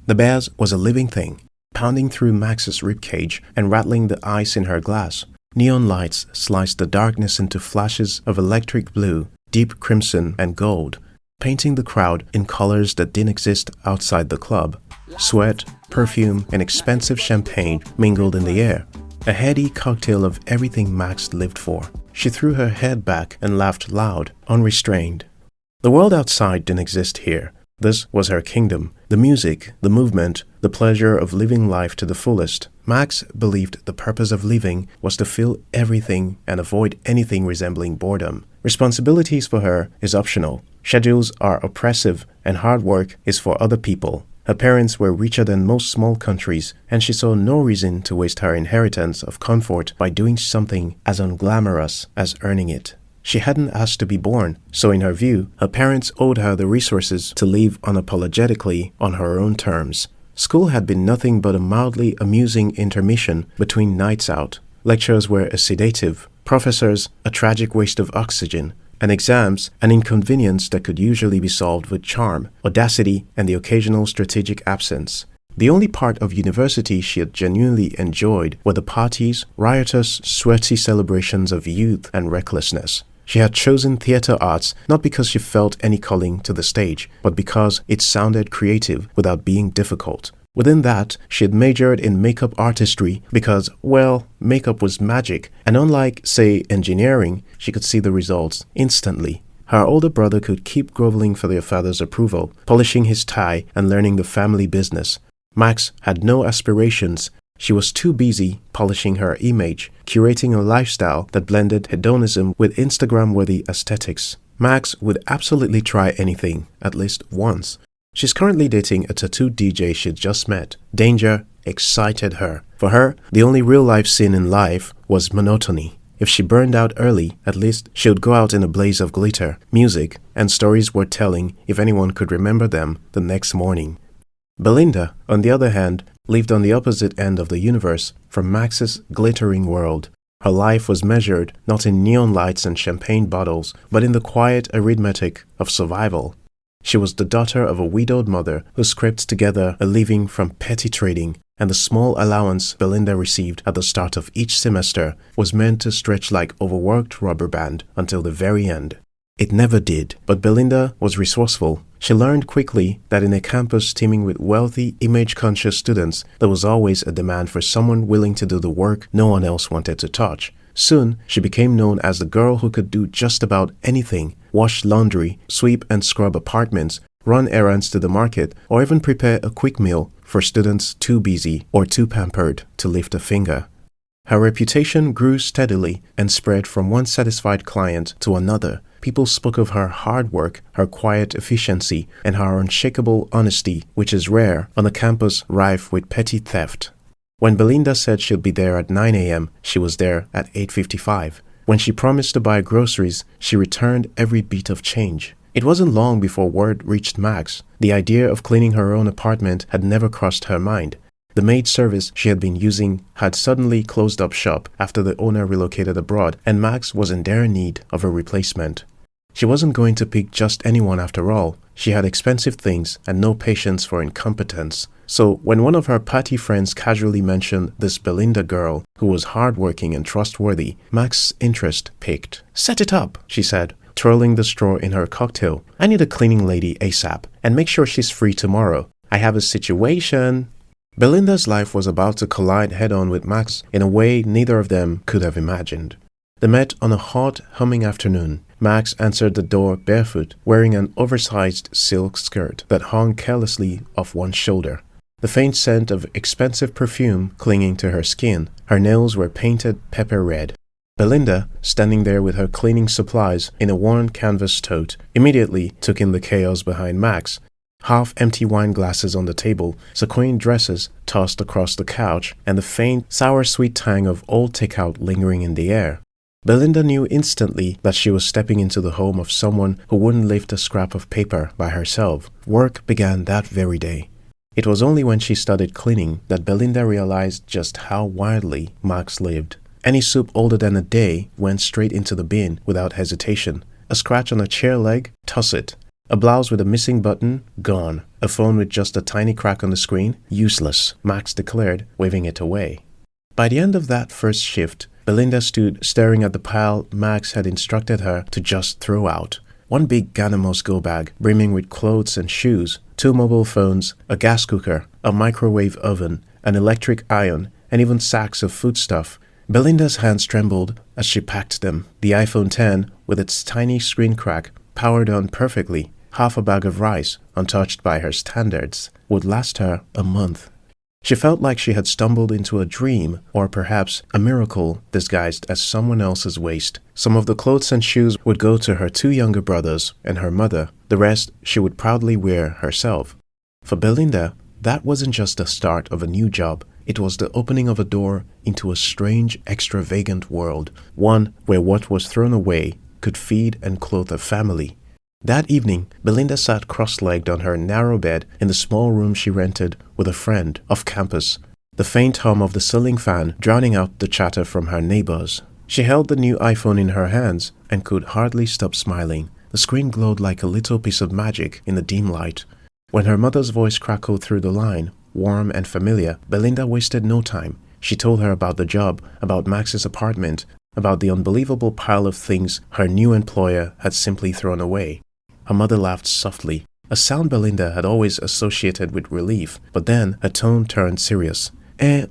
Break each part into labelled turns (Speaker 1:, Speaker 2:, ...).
Speaker 1: The Bears was a living thing, pounding through Max's ribcage and rattling the ice in her glass. Neon lights sliced the darkness into flashes of electric blue, deep crimson, and gold, painting the crowd in colors that didn't exist outside the club. Sweat, perfume, and expensive champagne mingled in the air, a heady cocktail of everything Max lived for. She threw her head back and laughed loud, unrestrained. The world outside didn't exist here. This was her kingdom. The music, the movement, the pleasure of living life to the fullest. Max believed the purpose of living was to feel everything and avoid anything resembling boredom. Responsibilities for her is optional. Schedules are oppressive, and hard work is for other people. Her parents were richer than most small countries, and she saw no reason to waste her inheritance of comfort by doing something as unglamorous as earning it. She hadn't asked to be born, so in her view, her parents owed her the resources to live unapologetically on her own terms. School had been nothing but a mildly amusing intermission between nights out. Lectures were a sedative, professors a tragic waste of oxygen, and exams an inconvenience that could usually be solved with charm, audacity, and the occasional strategic absence. The only part of university she had genuinely enjoyed were the parties, riotous, sweaty celebrations of youth and recklessness. She had chosen theater arts not because she felt any calling to the stage, but because it sounded creative without being difficult. Within that, she had majored in makeup artistry because, well, makeup was magic, and unlike, say, engineering, she could see the results instantly. Her older brother could keep groveling for their father's approval, polishing his tie and learning the family business. Max had no aspirations. She was too busy polishing her image, curating a lifestyle that blended hedonism with Instagram-worthy aesthetics. Max would absolutely try anything, at least once. She's currently dating a tattoo DJ she'd just met. Danger excited her. For her, the only real-life sin in life was monotony. If she burned out early, at least she would go out in a blaze of glitter, music, and stories worth telling if anyone could remember them the next morning. Belinda, on the other hand, lived on the opposite end of the universe from Max's glittering world. Her life was measured not in neon lights and champagne bottles, but in the quiet arithmetic of survival. She was the daughter of a widowed mother who scraped together a living from petty trading, and the small allowance Belinda received at the start of each semester was meant to stretch like overworked rubber band until the very end. It never did, but Belinda was resourceful. She learned quickly that in a campus teeming with wealthy, image-conscious students, there was always a demand for someone willing to do the work no one else wanted to touch. Soon, she became known as the girl who could do just about anything: wash laundry, sweep and scrub apartments, run errands to the market, or even prepare a quick meal for students too busy or too pampered to lift a finger. Her reputation grew steadily and spread from one satisfied client to another. People spoke of her hard work, her quiet efficiency, and her unshakable honesty, which is rare on a campus rife with petty theft. When Belinda said she'd be there at 9 a.m., she was there at 8:55. When she promised to buy groceries, she returned every bit of change. It wasn't long before word reached Max. The idea of cleaning her own apartment had never crossed her mind. The maid service she had been using had suddenly closed up shop after the owner relocated abroad, and Max was in dire need of a replacement. She wasn't going to pick just anyone after all. She had expensive things and no patience for incompetence. So when one of her party friends casually mentioned this Belinda girl who was hardworking and trustworthy, Max's interest piqued. "Set it up," she said, twirling the straw in her cocktail. "I need a cleaning lady ASAP, and make sure she's free tomorrow. I have a situation." Belinda's life was about to collide head-on with Max in a way neither of them could have imagined. They met on a hot, humming afternoon. Max answered the door barefoot, wearing an oversized silk skirt that hung carelessly off one shoulder. The faint scent of expensive perfume clinging to her skin. Her nails were painted pepper red. Belinda, standing there with her cleaning supplies in a worn canvas tote, immediately took in the chaos behind Max. Half-empty wine glasses on the table, sequined dresses tossed across the couch, and the faint, sour-sweet tang of old takeout lingering in the air. Belinda knew instantly that she was stepping into the home of someone who wouldn't lift a scrap of paper by herself. Work began that very day. It was only when she started cleaning that Belinda realized just how wildly Max lived. Any soup older than a day went straight into the bin without hesitation. A scratch on a chair leg? Toss it. A blouse with a missing button? Gone. A phone with just a tiny crack on the screen? Useless, Max declared, waving it away. By the end of that first shift, Belinda stood staring at the pile Max had instructed her to just throw out. One big Ganamos go bag, brimming with clothes and shoes, 2 mobile phones, a gas cooker, a microwave oven, an electric iron, and even sacks of foodstuff. Belinda's hands trembled as she packed them. The iPhone X, with its tiny screen crack, powered on perfectly, half a bag of rice, untouched by her standards, would last her a month. She felt like she had stumbled into a dream, or perhaps a miracle disguised as someone else's waste. Some of the clothes and shoes would go to her 2 younger brothers and her mother. The rest she would proudly wear herself. For Belinda, that wasn't just the start of a new job. It was the opening of a door into a strange, extravagant world, one where what was thrown away could feed and clothe a family. That evening, Belinda sat cross-legged on her narrow bed in the small room she rented with a friend off campus, the faint hum of the ceiling fan drowning out the chatter from her neighbors. She held the new iPhone in her hands and could hardly stop smiling. The screen glowed like a little piece of magic in the dim light. When her mother's voice crackled through the line, warm and familiar, Belinda wasted no time. She told her about the job, about Max's apartment, about the unbelievable pile of things her new employer had simply thrown away. Her mother laughed softly, a sound Belinda had always associated with relief, but then her tone turned serious.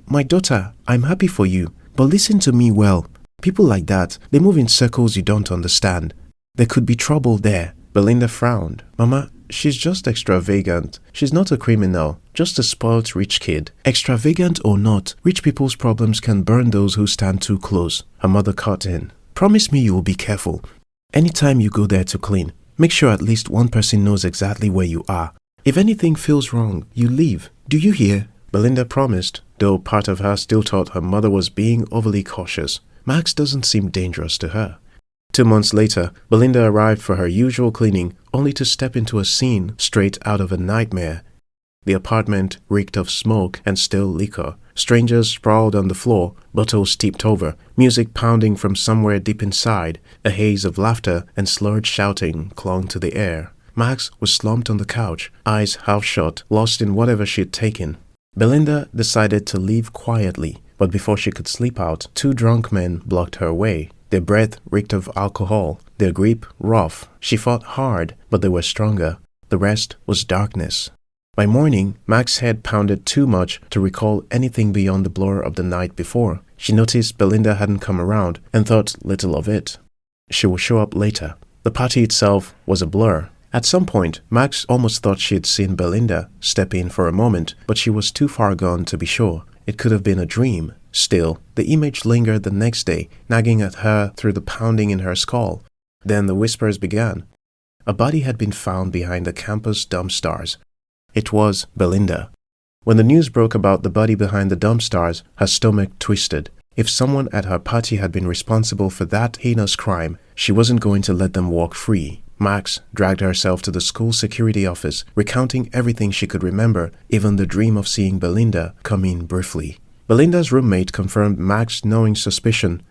Speaker 1: My daughter, I'm happy for you, but listen to me well. People like that, they move in circles you don't understand. There could be trouble there. Belinda frowned. Mama, she's just extravagant. She's not a criminal, just a spoilt rich kid. Extravagant or not, rich people's problems can burn those who stand too close. Her mother cut in. Promise me you will be careful. Anytime you go there to clean, make sure at least one person knows exactly where you are. If anything feels wrong, you leave. Do you hear? Belinda promised, though part of her still thought her mother was being overly cautious. Max doesn't seem dangerous to her. 2 months later, Belinda arrived for her usual cleaning, only to step into a scene straight out of a nightmare. The apartment reeked of smoke and stale liquor. Strangers sprawled on the floor, bottles tipped over, music pounding from somewhere deep inside. A haze of laughter and slurred shouting clung to the air. Max was slumped on the couch, eyes half shut, lost in whatever she had taken. Belinda decided to leave quietly, but before she could sleep out, 2 drunk men blocked her way. Their breath reeked of alcohol, their grip rough. She fought hard, but they were stronger. The rest was darkness. By morning, Max's head pounded too much to recall anything beyond the blur of the night before. She noticed Belinda hadn't come around and thought little of it. She would show up later. The party itself was a blur. At some point, Max almost thought she had seen Belinda step in for a moment, but she was too far gone to be sure. It could have been a dream. Still, the image lingered the next day, nagging at her through the pounding in her skull. Then the whispers began. A body had been found behind the campus dumpsters. It was Belinda. When the news broke about the body behind the dumpsters, her stomach twisted. If someone at her party had been responsible for that heinous crime, she wasn't going to let them walk free. Max dragged herself to the school security office, recounting everything she could remember, even the dream of seeing Belinda come in briefly. Belinda's roommate confirmed Max's knowing suspicion.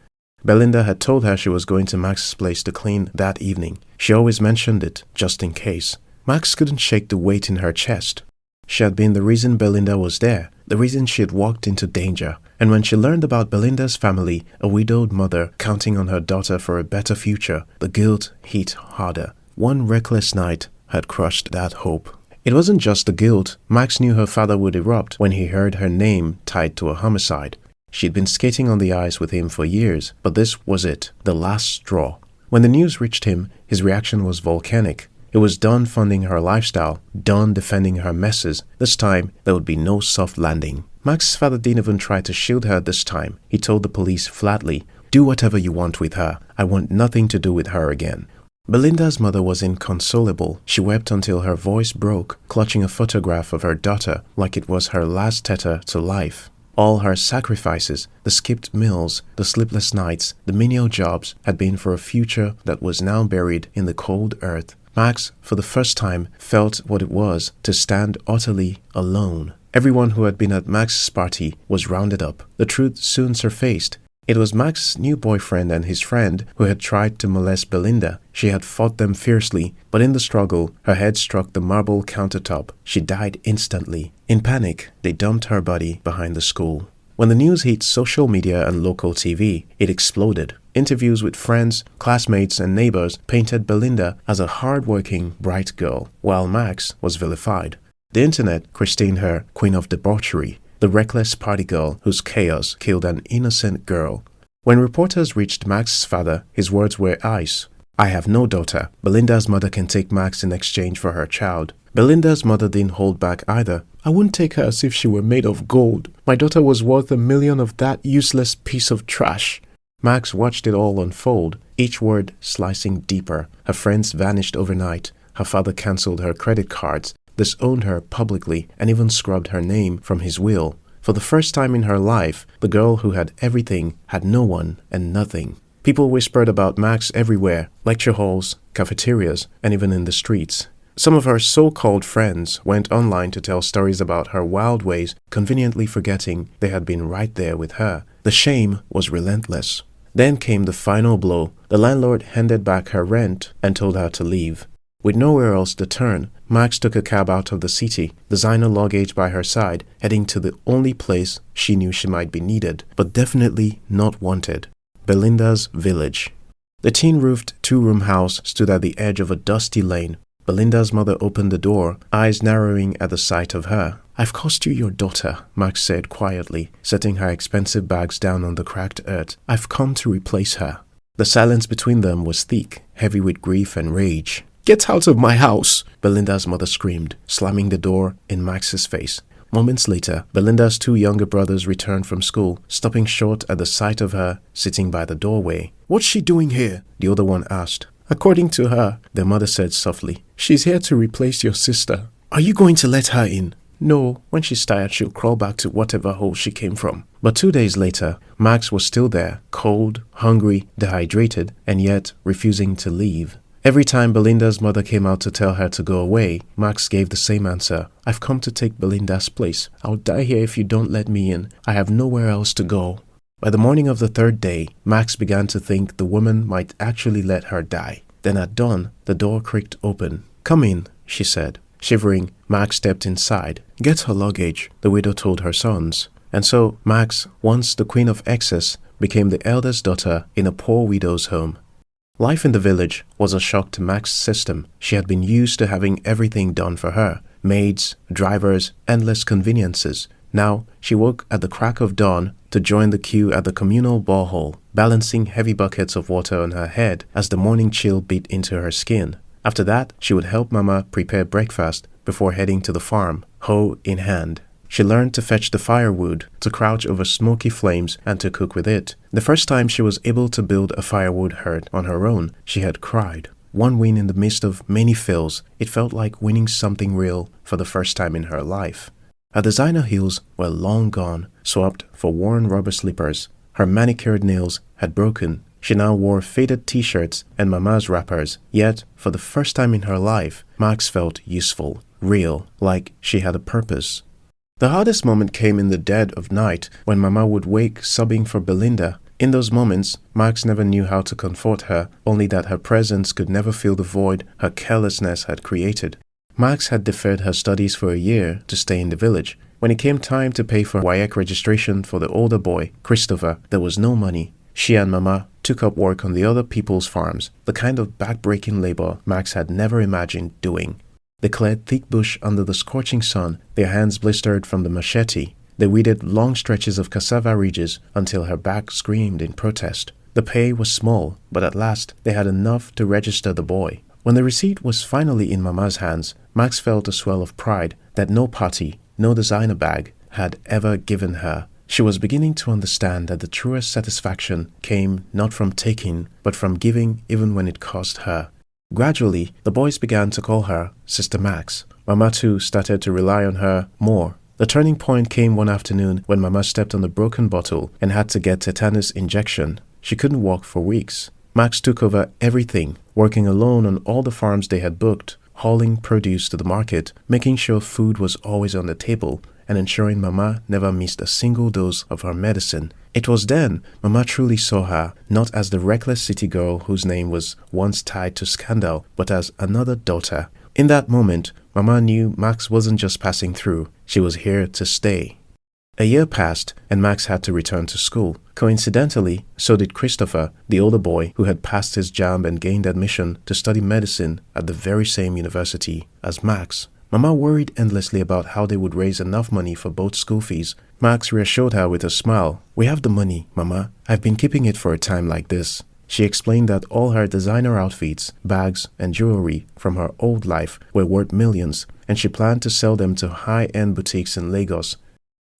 Speaker 1: Belinda had told her she was going to Max's place to clean that evening. She always mentioned it, just in case. Max couldn't shake the weight in her chest. She had been the reason Belinda was there, the reason she had walked into danger. And when she learned about Belinda's family, a widowed mother counting on her daughter for a better future, the guilt hit harder. One reckless night had crushed that hope. It wasn't just the guilt. Max knew her father would erupt when he heard her name tied to a homicide. She'd been skating on the ice with him for years, but this was it, the last straw. When the news reached him, his reaction was volcanic. It was done funding her lifestyle, done defending her messes. This time, there would be no soft landing. Max's father didn't even try to shield her this time. He told the police flatly, "Do whatever you want with her. I want nothing to do with her again." Belinda's mother was inconsolable. She wept until her voice broke, clutching a photograph of her daughter like it was her last tether to life. All her sacrifices, the skipped meals, the sleepless nights, the menial jobs, had been for a future that was now buried in the cold earth. Max, for the first time, felt what it was to stand utterly alone. Everyone who had been at Max's party was rounded up. The truth soon surfaced. It was Max's new boyfriend and his friend who had tried to molest Belinda. She had fought them fiercely, but in the struggle, her head struck the marble countertop. She died instantly. In panic, they dumped her body behind the school. When the news hit social media and local TV, it exploded. Interviews with friends, classmates, and neighbors painted Belinda as a hard-working, bright girl, while Max was vilified. The internet christened her Queen of Debauchery, the reckless party girl whose chaos killed an innocent girl. When reporters reached Max's father, his words were ice. "I have no daughter. Belinda's mother can take Max in exchange for her child." Belinda's mother didn't hold back either. "I wouldn't take her as if she were made of gold. My daughter was worth $1 million of that useless piece of trash." Max watched it all unfold, each word slicing deeper. Her friends vanished overnight. Her father cancelled her credit cards, disowned her publicly, and even scrubbed her name from his will. For the first time in her life, the girl who had everything had no one and nothing. People whispered about Max everywhere, lecture halls, cafeterias, and even in the streets. Some of her so-called friends went online to tell stories about her wild ways, conveniently forgetting they had been right there with her. The shame was relentless. Then came the final blow. The landlord handed back her rent and told her to leave. With nowhere else to turn, Max took a cab out of the city, designer luggage by her side, heading to the only place she knew she might be needed, but definitely not wanted: Belinda's village. The tin-roofed two-room house stood at the edge of a dusty lane. Belinda's mother opened the door, eyes narrowing at the sight of her. "I've cost you your daughter," Max said quietly, setting her expensive bags down on the cracked earth. "I've come to replace her." The silence between them was thick, heavy with grief and rage. "Get out of my house!" Belinda's mother screamed, slamming the door in Max's face. Moments later, Belinda's two younger brothers returned from school, stopping short at the sight of her sitting by the doorway. "What's she doing here?" the older one asked. "According to her," their mother said softly, "she's here to replace your sister." "Are you going to let her in?" "No, when she's tired, she'll crawl back to whatever hole she came from." But 2 days later, Max was still there, cold, hungry, dehydrated, and yet refusing to leave. Every time Belinda's mother came out to tell her to go away, Max gave the same answer: "I've come to take Belinda's place. I'll die here if you don't let me in. I have nowhere else to go." By the morning of the third day, Max began to think the woman might actually let her die. Then at dawn, the door creaked open. "Come in," she said. Shivering, Max stepped inside. "Get her luggage," the widow told her sons. And so Max, once the queen of excess, became the eldest daughter in a poor widow's home. Life in the village was a shock to Max's system. She had been used to having everything done for her: maids, drivers, endless conveniences. Now, she woke at the crack of dawn to join the queue at the communal borehole, balancing heavy buckets of water on her head as the morning chill beat into her skin. After that, she would help Mama prepare breakfast before heading to the farm, hoe in hand. She learned to fetch the firewood, to crouch over smoky flames, and to cook with it. The first time she was able to build a firewood hearth on her own, she had cried. One win in the midst of many fails, it felt like winning something real for the first time in her life. Her designer heels were long gone, swapped for worn rubber slippers. Her manicured nails had broken. She now wore faded t-shirts and Mama's wrappers. Yet, for the first time in her life, Max felt useful, real, like she had a purpose. The hardest moment came in the dead of night when Mama would wake sobbing for Belinda. In those moments, Max never knew how to comfort her, only that her presence could never fill the void her carelessness had created. Max had deferred her studies for a year to stay in the village. When it came time to pay for WIAC registration for the older boy, Christopher, there was no money. She and Mama took up work on the other people's farms, the kind of back-breaking labor Max had never imagined doing. They cleared thick bush under the scorching sun, their hands blistered from the machete. They weeded long stretches of cassava ridges until her back screamed in protest. The pay was small, but at last they had enough to register the boy. When the receipt was finally in Mama's hands, Max felt a swell of pride that no party, no designer bag, had ever given her. She was beginning to understand that the truest satisfaction came not from taking, but from giving even when it cost her. Gradually, the boys began to call her Sister Max. Mama too started to rely on her more. The turning point came one afternoon when Mama stepped on the broken bottle and had to get tetanus injection. She couldn't walk for weeks. Max took over everything, working alone on all the farms they had booked, hauling produce to the market, making sure food was always on the table, and ensuring Mama never missed a single dose of her medicine. It was then Mama truly saw her, not as the reckless city girl whose name was once tied to scandal, but as another daughter. In that moment, Mama knew Max wasn't just passing through, she was here to stay. A year passed, and Max had to return to school. Coincidentally, so did Christopher, the older boy who had passed his JAMB and gained admission to study medicine at the very same university as Max. Mama worried endlessly about how they would raise enough money for both school fees. Max reassured her with a smile. "We have the money, Mama. I've been keeping it for a time like this." She explained that all her designer outfits, bags, and jewelry from her old life were worth millions, and she planned to sell them to high-end boutiques in Lagos.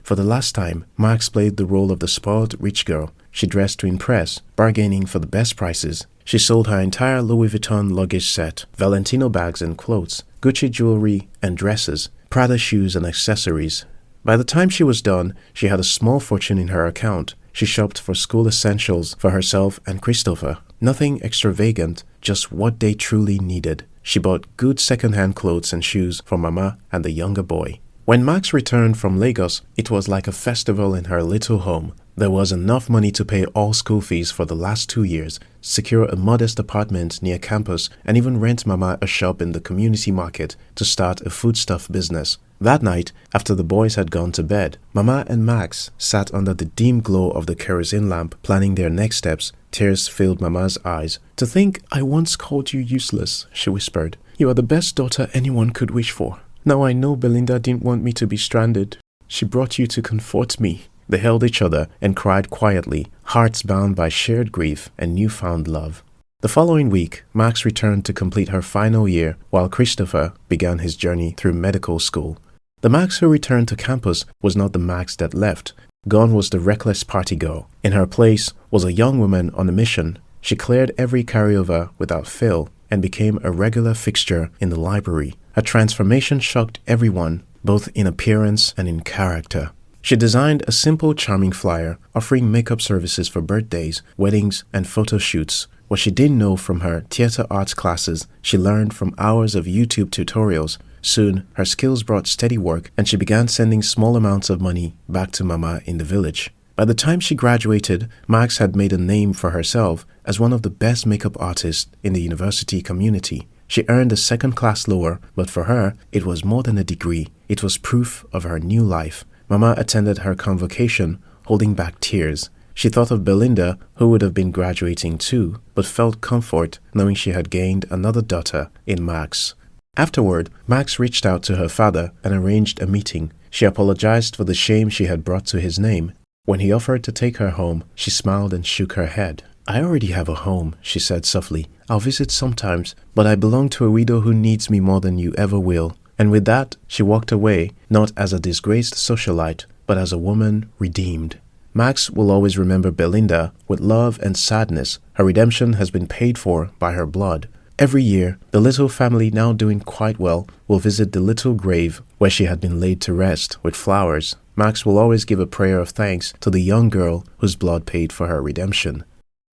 Speaker 1: For the last time, Max played the role of the spoiled rich girl. She dressed to impress, bargaining for the best prices. She sold her entire Louis Vuitton luggage set, Valentino bags and clothes, Gucci jewelry and dresses, Prada shoes and accessories. By the time she was done, she had a small fortune in her account. She shopped for school essentials for herself and Christopher. Nothing extravagant, just what they truly needed. She bought good second-hand clothes and shoes for Mama and the younger boy. When Max returned from Lagos, it was like a festival in her little home. There was enough money to pay all school fees for the last 2 years, secure a modest apartment near campus, and even rent Mama a shop in the community market to start a foodstuff business. That night, after the boys had gone to bed, Mama and Max sat under the dim glow of the kerosene lamp, planning their next steps. Tears filled Mama's eyes. "To think I once called you useless," she whispered. "You are the best daughter anyone could wish for. Now I know Belinda didn't want me to be stranded. She brought you to comfort me." They held each other and cried quietly, hearts bound by shared grief and newfound love. The following week, Max returned to complete her final year, while Christopher began his journey through medical school. The Max who returned to campus was not the Max that left. Gone was the reckless party girl. In her place was a young woman on a mission. She cleared every carryover without fail and became a regular fixture in the library. Her transformation shocked everyone, both in appearance and in character. She designed a simple, charming flyer offering makeup services for birthdays, weddings, and photo shoots. What she didn't know from her theater arts classes, she learned from hours of YouTube tutorials. Soon, her skills brought steady work, and she began sending small amounts of money back to Mama in the village. By the time she graduated, Max had made a name for herself as one of the best makeup artists in the university community. She earned a second-class lower, but for her, it was more than a degree. It was proof of her new life. Mama attended her convocation, holding back tears. She thought of Belinda, who would have been graduating too, but felt comfort knowing she had gained another daughter in Max. Afterward, Max reached out to her father and arranged a meeting. She apologized for the shame she had brought to his name. When he offered to take her home, she smiled and shook her head. "I already have a home," she said softly. "I'll visit sometimes, but I belong to a widow who needs me more than you ever will." And with that, she walked away, not as a disgraced socialite, but as a woman redeemed. Max will always remember Belinda with love and sadness. Her redemption has been paid for by her blood. Every year, the little family, now doing quite well, will visit the little grave where she had been laid to rest with flowers. Max will always give a prayer of thanks to the young girl whose blood paid for her redemption.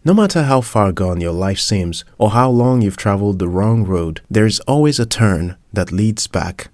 Speaker 1: No matter how far gone your life seems or how long you've traveled the wrong road, there is always a turn that leads back.